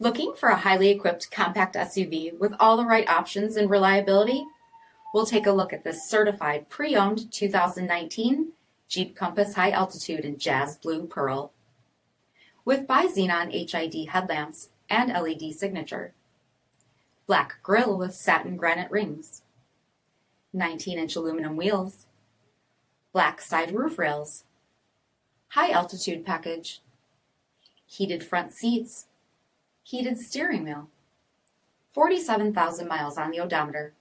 Looking for a highly equipped compact SUV with all the right options and reliability? We'll take a look at this certified pre-owned 2019 Jeep Compass High Altitude in Jazz Blue Pearl. With BI-XENON HID headlamps and LED signature. Black grille with satin granite rings. 19-inch aluminum wheels. Black side roof rails. High altitude package. Heated front seats. Heated steering wheel. 47,000 miles on the odometer.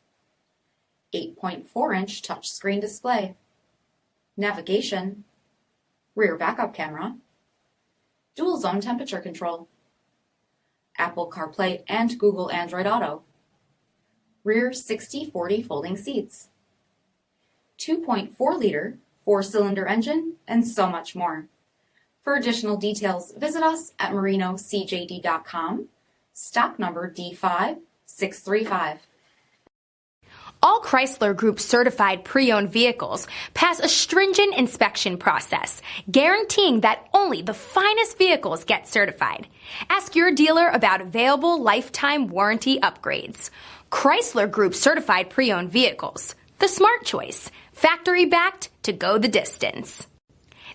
8.4-inch touchscreen display. Navigation. Rear backup camera. Dual zone temperature control. Apple CarPlay and Google Android Auto. Rear 60/40 folding seats. 2.4-liter 4-cylinder engine, and so much more. For additional details, visit us at marinocjd.com, stock number D5635. All Chrysler Group certified pre-owned vehicles pass a stringent inspection process, guaranteeing that only the finest vehicles get certified. Ask your dealer about available lifetime warranty upgrades. Chrysler Group certified pre-owned vehicles, the smart choice, factory backed to go the distance.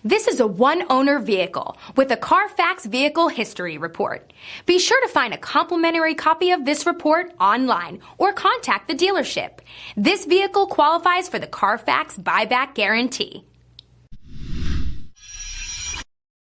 This is a one-owner vehicle with a CARFAX vehicle history report. Be sure to find a complimentary copy of this report online or contact the dealership. This vehicle qualifies for the CARFAX buyback guarantee.